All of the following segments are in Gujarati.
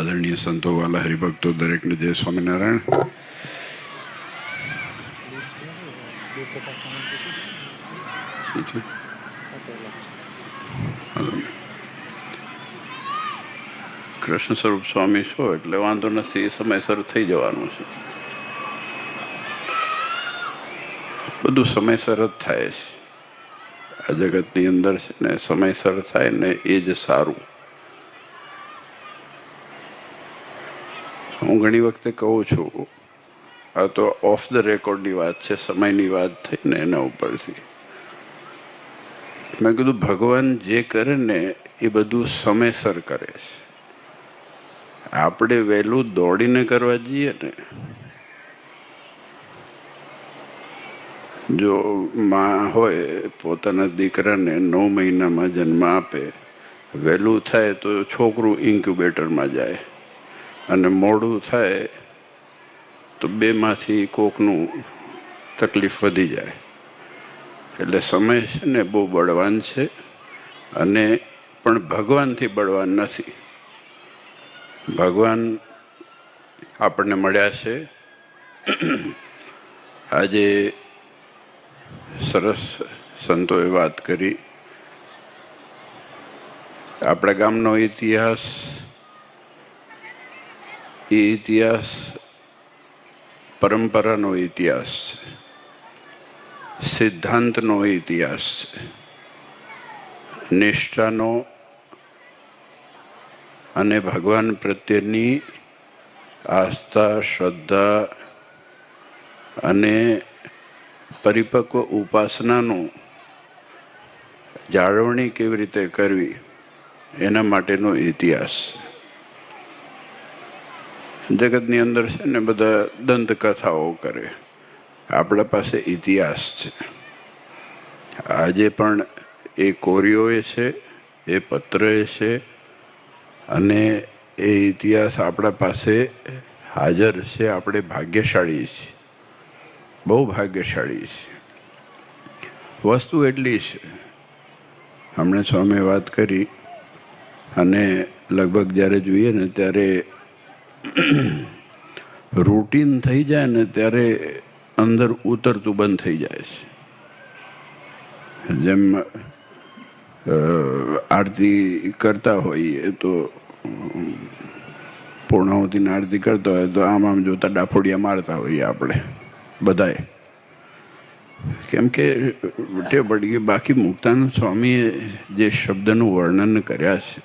આદરણીય સંતો, વાલા હરિભક્તો, દરેકને જય સ્વામિનારાયણ. કૃષ્ણ સ્વરૂપ સ્વામી છો એટલે વાંધો નથી, સમયસર થઈ જવાનું છે. બધું સમયસર જ થાય છે આ જગતની અંદર છે ને. સમયસર થાય ને એ જ સારું. હું ઘણી વખતે કહું છું, આ તો ઓફ ધ રેકોર્ડની વાત છે, સમયની વાત થઈ ને એના ઉપરથી મેં કીધું ભગવાન જે કરે ને એ બધું સમયસર કરે છે. આપણે વહેલું દોડીને કરવા જઈએ ને, જો માં હોય પોતાના દીકરાને 9 મહિનામાં જન્મ આપે, વહેલું થાય તો છોકરું ઇન્ક્યુબેટરમાં જાય, અને મોડું થાય તો 2માંથી કોકનું તકલીફ વધી જાય. એટલે સમય છે ને બહુ બળવાન છે, અને પણ ભગવાનથી બળવાન નથી. ભગવાન આપણને મળ્યા છે. આજે સરસ સંતોએ વાત કરી. આપણા ગામનો ઇતિહાસ, એ ઇતિહાસ પરંપરાનો ઇતિહાસ છે, સિદ્ધાંતનો ઇતિહાસ છે, નિષ્ઠાનો અને ભગવાન પ્રત્યેની આસ્થા, શ્રદ્ધા અને પરિપક્વ ઉપાસનાનું જાળવણી કેવી રીતે કરવી એના માટેનો ઇતિહાસ. જગતની અંદર છે ને બધા દંતકથાઓ કરે, આપણા પાસે ઇતિહાસ છે. આજે પણ એ કોરીઓએ છે, એ પત્રએ છે, અને એ ઇતિહાસ આપણા પાસે હાજર છે. આપણે ભાગ્યશાળી છીએ, બહુ ભાગ્યશાળી છે. વસ્તુ એટલી છે, હમણાં સ્વામીએ વાત કરી, અને લગભગ જ્યારે જોઈએ ને ત્યારે રૂટીન થઈ જાય ને ત્યારે અંદર ઉતરતું બંધ થઈ જાય છે. જેમ આરતી કરતા હોઈએ તો પૂર્ણાહુતિની આરતી કરતા હોય તો આમ જોતા ડાફોડિયા મારતા હોઈએ આપણે બધાએ, કેમ કે ટેવ પડી ગઈ. બાકી મુક્તાનંદ સ્વામીએ જે શબ્દનું વર્ણન કર્યા છે,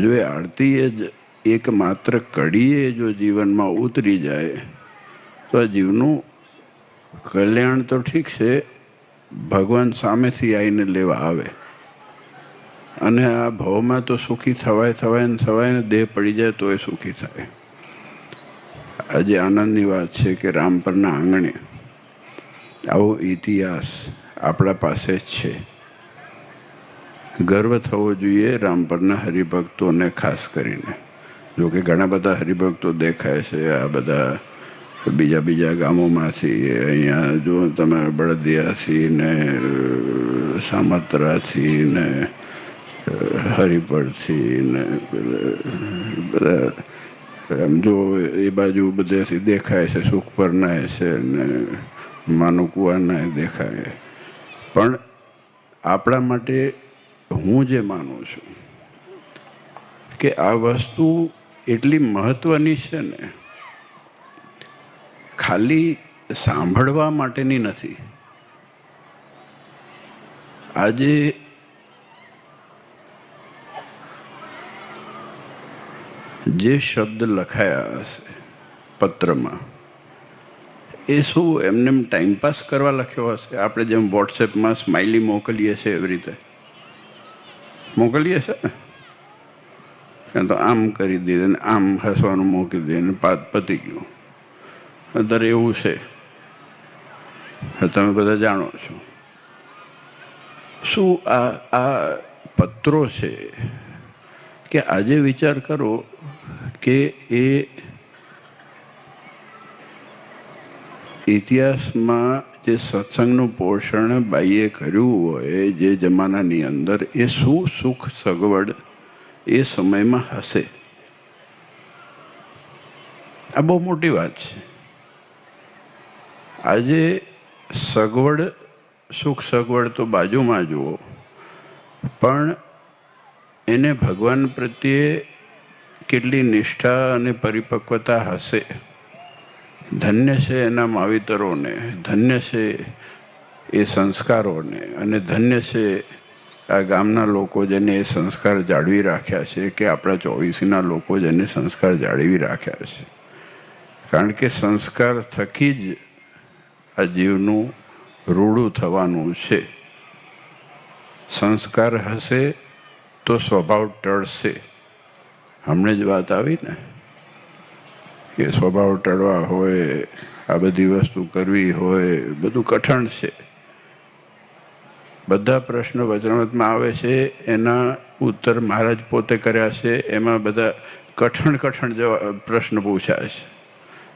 જો એ આરતી જ એક માત્ર કડીએ જો જીવનમાં ઉતરી જાય તો આ જીવનું કલ્યાણ તો ઠીક છે, ભગવાન સામેથી આવીને લેવા આવે, અને આ ભાવમાં તો સુખી થવાય ને દેહ પડી જાય તો એ સુખી થાય. આજે આનંદની વાત છે કે રામપરના આંગણે આવો ઇતિહાસ આપણા પાસે જ છે. ગર્વ થવો જોઈએ રામપરના હરિભક્તોને ખાસ કરીને. જોકે ઘણા બધા હરિભક્તો દેખાય છે, આ બધા બીજા ગામોમાંથી. અહીંયા જો તમે બળદિયાથી ને સામત્રાથી ને હરિપરથી ને બધા એમ જો એ બાજુ બધેથી દેખાય છે. સુખપરનાય છે ને માનુકુવાના દેખાય. પણ આપણા માટે હું જે માનું છું કે આ વસ્તુ એટલી મહત્વની છે ને, ખાલી સાંભળવા માટેની નથી. આજે જે શબ્દ લખાયા હશે પત્રમાં, એ શું એમને ટાઈમપાસ કરવા લખ્યો હશે? આપણે જેમ વોટ્સએપમાં સ્માઇલી મોકલીએ છીએ એવી રીતે મોકલીએ છે ને, કાં તો આમ કરી દે ને આમ હસવાનું મૂકી દે ને પતી ગયું. અત્યારે એવું છે, તમે બધા જાણો છો. શું આ પત્રો છે કે આજે વિચાર કરો કે એ ઇતિહાસમાં જે સત્સંગનું પોષણ બાઈએ કર્યું હોય જે જમાનાની અંદર, એ શું સુખ સગવડ એ સમયમાં હશે. આ બહુ મોટી વાત છે. આજે સગવડ, સુખ સગવડ તો બાજુમાં જુઓ, પણ એને ભગવાન પ્રત્યે કેટલી નિષ્ઠા અને પરિપક્વતા હશે. ધન્ય છે એના માવિતરોને, ધન્ય છે એ સંસ્કારોને, અને ધન્ય છે આ ગામના લોકો જેને એ સંસ્કાર જાળવી રાખ્યા છે, કે આપણા 24ના લોકો જેને સંસ્કાર જાળવી રાખ્યા છે. કારણ કે સંસ્કાર થકી જ આ જીવનું રૂડું થવાનું છે. સંસ્કાર હશે તો સ્વભાવ ટળશે. હમણાં જ વાત આવી ને કે સ્વભાવ ટળવા હોય, આ બધી વસ્તુ કરવી હોય, બધું કઠણ છે. બધા પ્રશ્ન વચનામૃતમાં આવે છે, એના ઉત્તર મહારાજ પોતે કર્યા છે. એમાં બધા કઠણ જેવા પ્રશ્ન પૂછ્યા છે.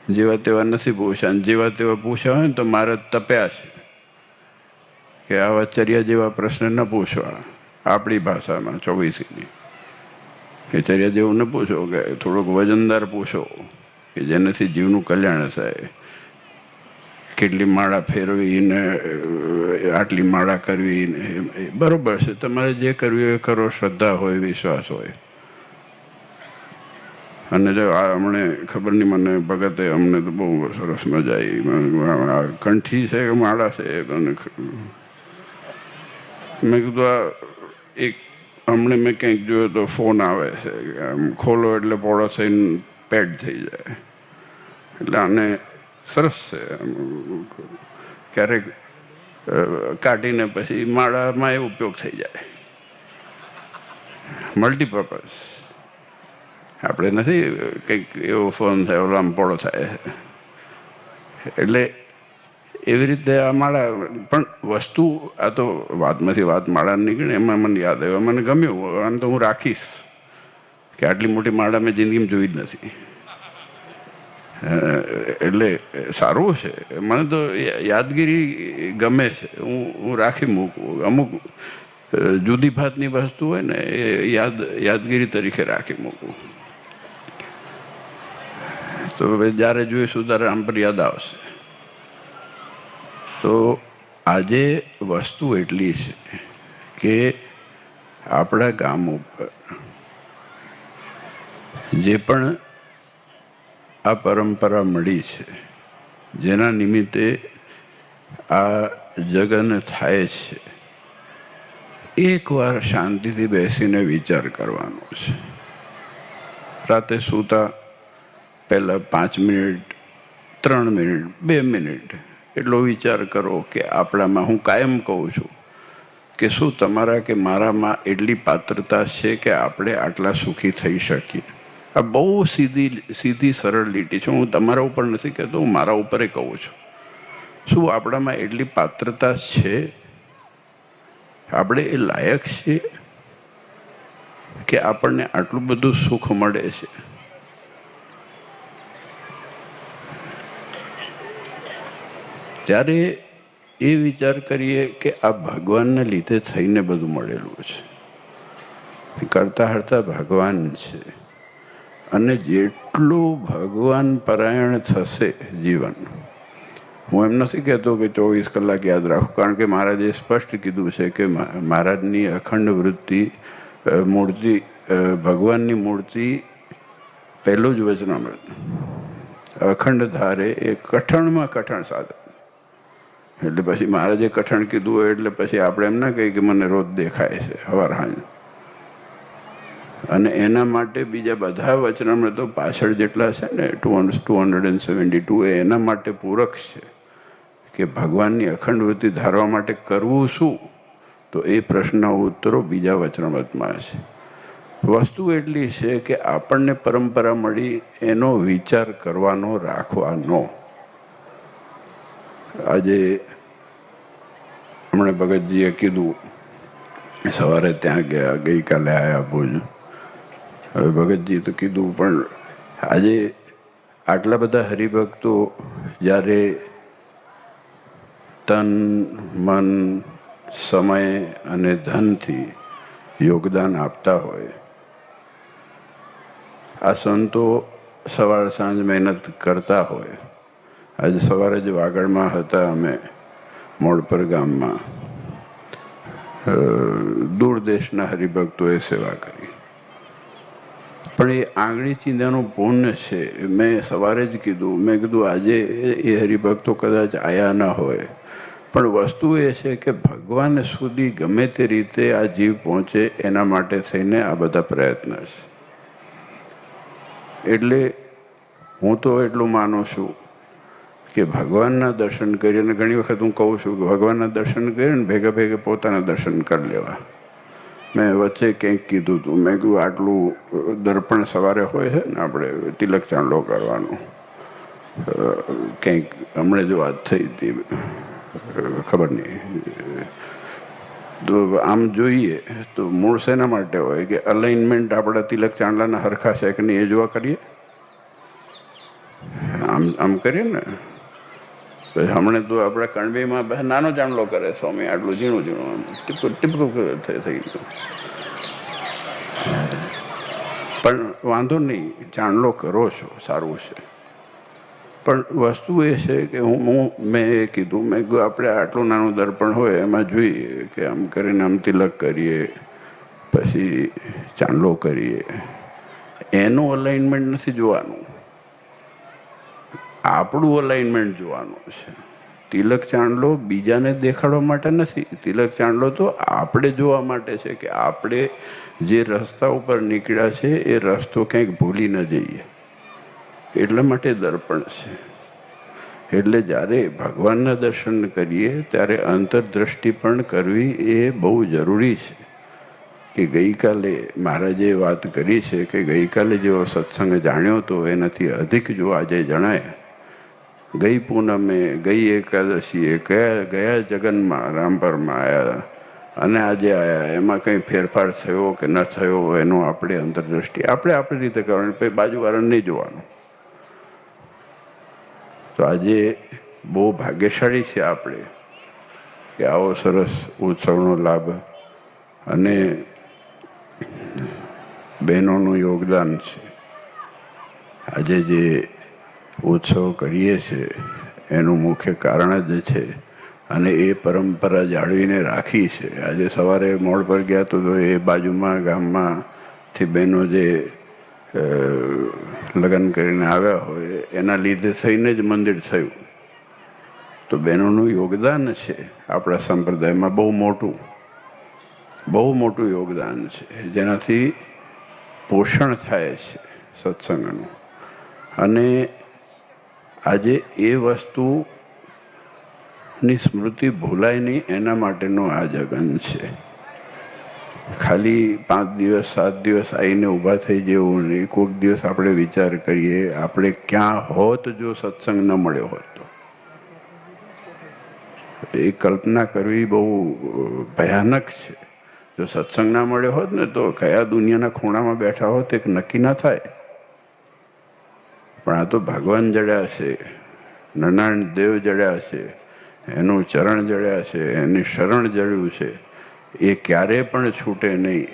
જેવા તેવા નથી પૂછ્યા. જેવા તેવા પૂછ્યા હોય ને તો મહારાજ તપ્યા છે કે આવા ચર્યા જેવા પ્રશ્ન ન પૂછવા. આપણી ભાષામાં 24ની કે ચર્યા જેવું ન પૂછો, કે થોડોક વજનદાર પૂછો કે જેનાથી જીવનું કલ્યાણ થાય. કેટલી માળા ફેરવી ને આટલી માળા કરવી ને બરોબર છે. તમારે જે કરવું એ કરો, શ્રદ્ધા હોય, વિશ્વાસ હોય. અને જો આ હમણે ખબર નહીં, મને ભગતે અમને તો બહુ સરસ મજા આવી. કંઠી છે કે માળા છે, મેં કીધું આ એક હમણે મેં કંઈક જોયો તો ફોન આવે છે, આમ ખોલો એટલે પોળો થઈને પેડ થઈ જાય. એટલે આને સરસ છે. ક્યારેક કાઢીને પછી માળામાં એ ઉપયોગ થઈ જાય, મલ્ટીપર્પઝ. આપણે નથી કંઈક એવો ફોન થાય ઓલો આમ પોળો થાય. એટલે એવી રીતે આ માળા પણ વસ્તુ, આ તો વાતમાંથી વાત માળા નીકળી, એમાં મને યાદ આવ્યું, મને ગમ્યું. આને તો હું રાખીશ કે આટલી મોટી માળા મેં જિંદગીમાં જોઈ જ નથી. એટલે સારું છે. મને તો યાદગીરી ગમે છે. હું રાખી મૂકું. અમુક જુદી ભાતની વસ્તુ હોય ને એ યાદગીરી તરીકે રાખી મૂકું. તો હવે જ્યારે જોઈશું ત્યારે આમ પર યાદ આવશે. તો આજે વસ્તુ એટલી છે કે આપણા ગામ ઉપર જે પણ આ પરંપરા મળી છે, જેના નિમિત્તે આ જગન થાય છે, એકવાર શાંતિથી બેસીને વિચાર કરવાનો છે. રાતે સૂતા પહેલાં 5 મિનિટ, 3 મિનિટ, 2 મિનિટ એટલો વિચાર કરો કે આપણામાં, હું કાયમ કહું છું કે શું તમારા કે મારામાં એટલી પાત્રતા છે કે આપણે આટલા સુખી થઈ શકીએ? આ બહુ સીધી સરળ લીટી છે. હું તમારા ઉપર નથી કહેતો, હું મારા ઉપર કહું છું. શું આપણામાં એટલી પાત્રતા છે? આપણે એ લાયક છીએ કે આપણને આટલું બધું સુખ મળે છે? ત્યારે એ વિચાર કરીએ કે આ ભગવાનને લીધે થઈને બધું મળેલું છે. કરતા હરતા ભગવાન છે. અને જેટલું ભગવાન પરાયણ થશે જીવન, હું એમ નથી કહેતો કે 24 કલાક યાદ રાખું, કારણ કે મહારાજે સ્પષ્ટ કીધું છે કે મહારાજની અખંડ વૃત્તિ મૂર્તિ, ભગવાનની મૂર્તિ, પહેલું જ વચનામૃત, અખંડ ધારે એ કઠણમાં કઠણ સાધન. એટલે પછી મહારાજે કઠણ કીધું હોય એટલે પછી આપણે એમ ના કહીએ કે મને રોજ દેખાય છે સવાર સાંજ. અને એના માટે બીજા બધા વચનામૃતો પાછળ જેટલા છે ને 272 એ એના માટે પૂરક છે કે ભગવાનની અખંડ વૃત્તિ ધારવા માટે કરવું શું? તો એ પ્રશ્નના ઉત્તરો બીજા વચનામૃતમાં છે. વસ્તુ એટલી છે કે આપણને પરંપરા મળી એનો વિચાર કરવાનો, રાખવાનો. આજે હમણાં ભગતજીએ કીધું, સવારે ત્યાં ગયા, ગઈકાલે આવ્યા ભુજ. હવે ભગતજી તો કીધું, પણ આજે આટલા બધા હરિભક્તો જ્યારે તન, મન, સમય અને ધનથી યોગદાન આપતા હોય, આ સંતો સવાર સાંજ મહેનત કરતા હોય. આજે સવારે જ વાગડમાં હતા અમે મોડપર ગામમાં, દૂર દેશના હરિભક્તોએ સેવા કરી. પણ એ આંગળી ચીંધાનું પુણ્ય છે. મેં સવારે જ કીધું, મેં કીધું આજે એ હરિભક્તો કદાચ આયા ન હોય, પણ વસ્તુ એ છે કે ભગવાન સુધી ગમે તે રીતે આ જીવ પહોંચે એના માટે થઈને આ બધા પ્રયત્ન છે. એટલે હું તો એટલું માનું છું કે ભગવાનના દર્શન કરીને, ઘણી વખત હું કહું છું કે ભગવાનના દર્શન કરીને ભેગા ભેગા પોતાના દર્શન કરી લેવા. મેં વચ્ચે કંઈક કીધું હતું, મેં કીધું આટલું દર્પણ સવારે હોય છે ને આપણે તિલક ચાંદલો કરવાનો, કંઈક હમણાં જ વાત થઈ હતી, ખબર નહીં. તો આમ જોઈએ તો મૂળ શેના માટે હોય કે અલાઇનમેન્ટ આપણા તિલક ચાંદલાના હરખા છે કે નહીં એ જોવા કરીએ. આમ કરીએ ને. હમણાં તો આપણા કણબીમાં નાનો ચાંદલો કરે સ્વામી, આટલું ઝીણું ઝીણું આમ ટીપકું ટીપકું થઈ ગયું. પણ વાંધો નહીં, ચાંદલો કરો છો સારું છે, પણ વસ્તુ એ છે કે મેં એ કીધું, મેં કીધું આપણે આટલું નાનું દર્પણ હોય એમાં જોઈએ કે આમ કરીને આમ તિલક કરીએ, પછી ચાંદલો કરીએ, એનું અલાઇનમેન્ટ નથી જોવાનું, આપણું અલાઇનમેન્ટ જોવાનું છે. તિલક ચાંદલો બીજાને દેખાડવા માટે નથી, તિલક ચાંદલો તો આપણે જોવા માટે છે કે આપણે જે રસ્તા ઉપર નીકળ્યા છે એ રસ્તો ક્યાંક ભૂલી ન જઈએ, એટલા માટે દર્પણ છે. એટલે જ્યારે ભગવાનના દર્શન કરીએ ત્યારે અંતરદ્રષ્ટિ પણ કરવી એ બહુ જરૂરી છે. કે ગઈકાલે મહારાજે વાત કરી છે કે ગઈકાલે જેવો સત્સંગ જાણ્યો તો એનાથી અધિક જો આજે જણાય. ગઈ પૂનમે, ગઈ એકાદશીએ ગયા જગનમાં રામપરમાં આવ્યા અને આજે આવ્યા, એમાં કંઈ ફેરફાર થયો કે ન થયો એનો આપણે અંતરદ્રષ્ટિ આપણે આપણી રીતે કરવાની, પછી બાજુવાળાને નહીં જોવાનું. તો આજે બહુ ભાગ્યશાળી છે આપણે કે આવો સરસ ઉત્સવનો લાભ અને બહેનોનું યોગદાન છે. આજે જે ઉત્સવ કરીએ છીએ એનું મુખ્ય કારણ જ છે અને એ પરંપરા જાળવીને રાખી છે. આજે સવારે મોડ પર ગયા તો એ બાજુમાં ગામમાંથી બહેનો જે લગ્ન કરીને આવ્યા હોય એના લીધે થઈને જ મંદિર થયું. તો બહેનોનું યોગદાન છે આપણા સંપ્રદાયમાં બહુ મોટું યોગદાન છે, જેનાથી પોષણ થાય છે સત્સંગનું. અને આજે એ વસ્તુની સ્મૃતિ ભૂલાય નહીં એના માટેનો આ જગન છે. ખાલી 5 દિવસ 7 દિવસ આવીને ઊભા થઈ જેવું નહીં. કોઈક દિવસ આપણે વિચાર કરીએ આપણે ક્યાં હોત જો સત્સંગ ન મળ્યો હોત તો. એ કલ્પના કરવી બહુ ભયાનક છે. જો સત્સંગ ના મળ્યો હોત ને તો કયા દુનિયાના ખૂણામાં બેઠા હોત એક નક્કી ના થાય. પણ આ તો ભગવાન જડ્યા છે, નરનારાયણ દેવ જડ્યા છે, એનું ચરણ જડ્યા છે, એની શરણ જડ્યું છે, એ ક્યારે પણ છૂટે નહીં.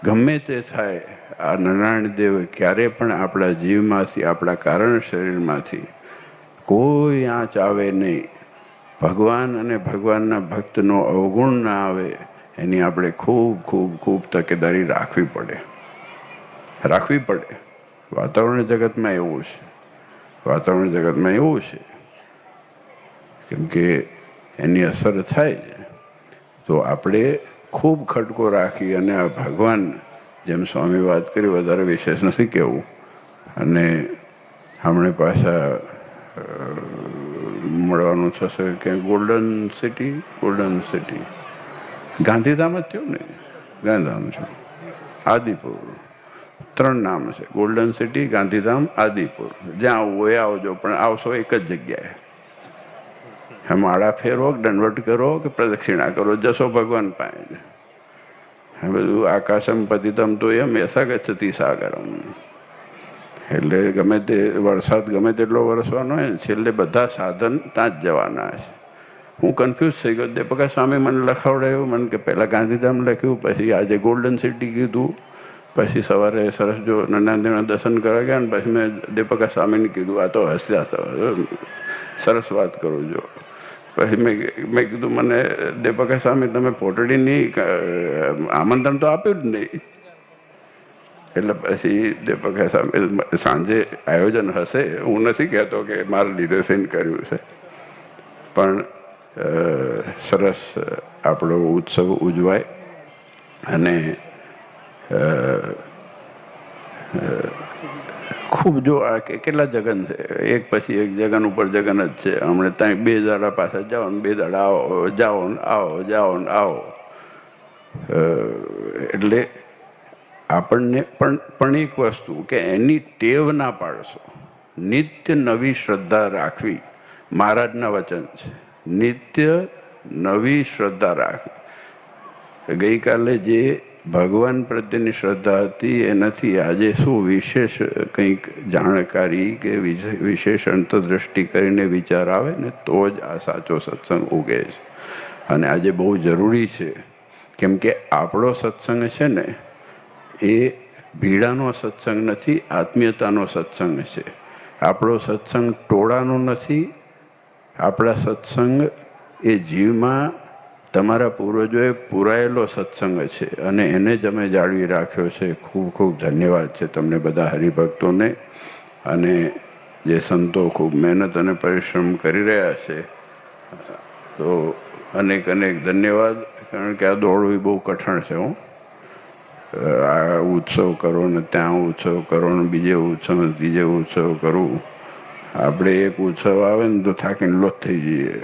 ગમે તે થાય આ નરનારાયણ દેવ ક્યારે પણ આપણા જીવમાંથી, આપણા કારણ શરીરમાંથી કોઈ આંચ આવે નહીં. ભગવાન અને ભગવાનના ભક્તનો અવગુણ ના આવે એની આપણે ખૂબ ખૂબ ખૂબ તકેદારી રાખવી પડે. વાતાવરણ જગતમાં એવું છે, કેમ કે એની અસર થાય તો આપણે ખૂબ ખટકો રાખી અને આ ભગવાન, જેમ સ્વામી વાત કરી, વધારે વિશેષ નથી કહેવું. અને હમણાં પાછા મળવાનું થશે કે ગોલ્ડન સિટી ગાંધીધામ જ થયું ને, ગાંધીધામ છે, આદિપુર, 3 નામ છે, ગોલ્ડન સિટી, ગાંધીધામ, આદિપુર. જ્યાં આવવું હોય આવજો, પણ આવશો એક જ જગ્યાએ. માળા ફેરવો, દંડવટ કરો કે પ્રદક્ષિણા કરો, જશો ભગવાન પાસે. બધું આકાશમ પતિતમ તો એમ એસા ગચ્છતિ સાગરમ. એટલે ગમે તે વરસાદ ગમે તેટલો વરસવાનો હોય ને, છેલ્લે બધા સાધન ત્યાં જ જવાના છે. હું કન્ફ્યુઝ થઈ ગયો. દીપકા સ્વામી મને લખાવડાયું, મને કે પહેલાં ગાંધીધામ લખ્યું, પછી આજે ગોલ્ડન સિટી કીધું, પછી સવારે સરસ જો નંદાદેવના દર્શન કરવા ગયા ને પછી મેં દીપકા સ્વામીને કીધું, આ તો હસ્યા સરસ વાત કરું જો. પછી મેં કીધું, મને દીપકા સ્વામી તમે પોટડીની આમંત્રણ તો આપ્યું જ નહીં. એટલે પછી દીપકા સ્વામી સાંજે આયોજન હશે, હું નથી કહેતો કે મારા લીધે થઈને કર્યું છે, પણ સરસ આપણો ઉત્સવ ઉજવાય. અને ખૂબ જો આ કેટલા જગન છે, એક પછી એક જગન ઉપર જગન જ છે. હમણાં ત્યાં 2 દાડા પાછા જાઓ ને 2 દાડા આવો, જાઓ ને આવો, જાઓ ને આવો. એટલે આપણને પણ એક વસ્તુ કે એની ટેવ ના પાડશો. નિત્ય નવી શ્રદ્ધા રાખવી, મહારાજના વચન છે. નિત્ય નવી શ્રદ્ધા રાખવી. ગઈકાલે જે ભગવાન પ્રત્યેની શ્રદ્ધા હતી એનાથી આજે શું વિશેષ કંઈક જાણકારી કે વિશેષ અંતરદ્રષ્ટિ કરીને વિચાર આવે ને તો જ આ સાચો સત્સંગ ઉગે છે. અને આજે બહુ જરૂરી છે, કેમ કે આપણો સત્સંગ છે ને એ ભીડાનો સત્સંગ નથી, આત્મીયતાનો સત્સંગ છે. આપણો સત્સંગ ટોળાનો નથી, આપણા સત્સંગ એ જીવમાં તમારા પૂર્વજોએ પુરાયેલો સત્સંગ છે અને એને જ અમે જાળવી રાખ્યો છે. ખૂબ ખૂબ ધન્યવાદ છે તમને બધા હરિભક્તોને. અને જે સંતો ખૂબ મહેનત અને પરિશ્રમ કરી રહ્યા છે, તો અનેક અનેક ધન્યવાદ. કારણ કે આ દોડવું બહુ કઠણ છે. આ ઉત્સવ કરો ને ત્યાં ઉત્સવ કરો ને બીજે ઉત્સવ ને ત્રીજે ઉત્સવ કરવું. આપણે એક ઉત્સવ આવે ને તો થાકીને લોથ થઈ જઈએ.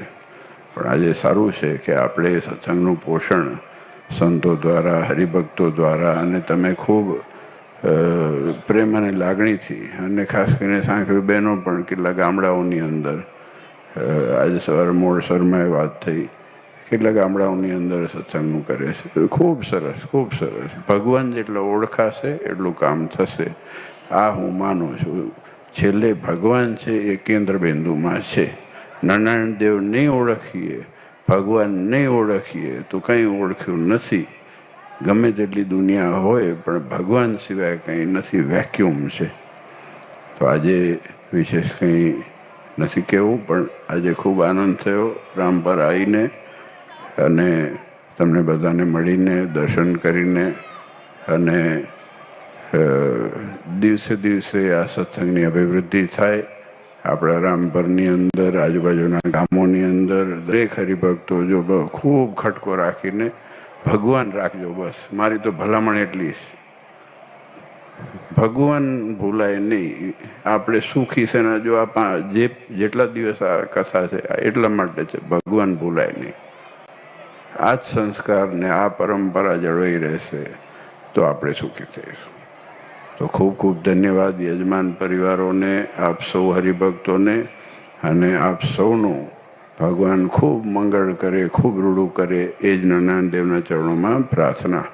પણ આજે સારું છે કે આપણે સત્સંગનું પોષણ સંતો દ્વારા, હરિભક્તો દ્વારા, અને તમે ખૂબ પ્રેમ અને લાગણીથી, અને ખાસ કરીને સાંકળી બહેનો પણ કેટલા ગામડાઓની અંદર, આજે સવારે મોડસરમાં વાત થઈ, કેટલા ગામડાઓની અંદર સત્સંગનું કરે છે. ખૂબ સરસ, ખૂબ સરસ. ભગવાન જેટલો ઓળખાશે એટલું કામ થશે, આ હું માનું છું. છેલ્લે ભગવાન છે એ કેન્દ્ર બિંદુમાં છે. નારાયણ દેવ નહીં ઓળખીએ, ભગવાન નહીં ઓળખીએ તો કંઈ ઓળખ્યું નથી. ગમે તેટલી દુનિયા હોય પણ ભગવાન સિવાય કંઈ નથી, વેક્યુમ છે. તો આજે વિશેષ કંઈ નથી કહેવું, પણ આજે ખૂબ આનંદ થયો રામપર આવીને અને તમને બધાને મળીને, દર્શન કરીને. અને દિવસે દિવસે આ સત્સંગની અભિવૃદ્ધિ થાય. આપણા રામપરની અંદર, આજુબાજુના ગામોની અંદર દરેક હરિભક્તો જો ખૂબ ખટકો રાખીને ભગવાન રાખજો. બસ મારી તો ભલામણ એટલી છે, ભગવાન ભૂલાય નહીં. આપણે સુખી છે ને જો આ જેટલા દિવસ આ કથા છે એટલા માટે છે, ભગવાન ભૂલાય નહીં. આ જ સંસ્કાર ને આ પરંપરા જળવાઈ રહેશે તો આપણે સુખી થઈશું. તો ખૂબ ખૂબ ધન્યવાદ યજમાન પરિવારોને, આપ સૌ હરિભક્તોને, અને આપ સૌનું ભગવાન ખૂબ મંગળ કરે, ખૂબ રૂડું કરે, એ જ નારાયણ દેવના ચરણોમાં પ્રાર્થના.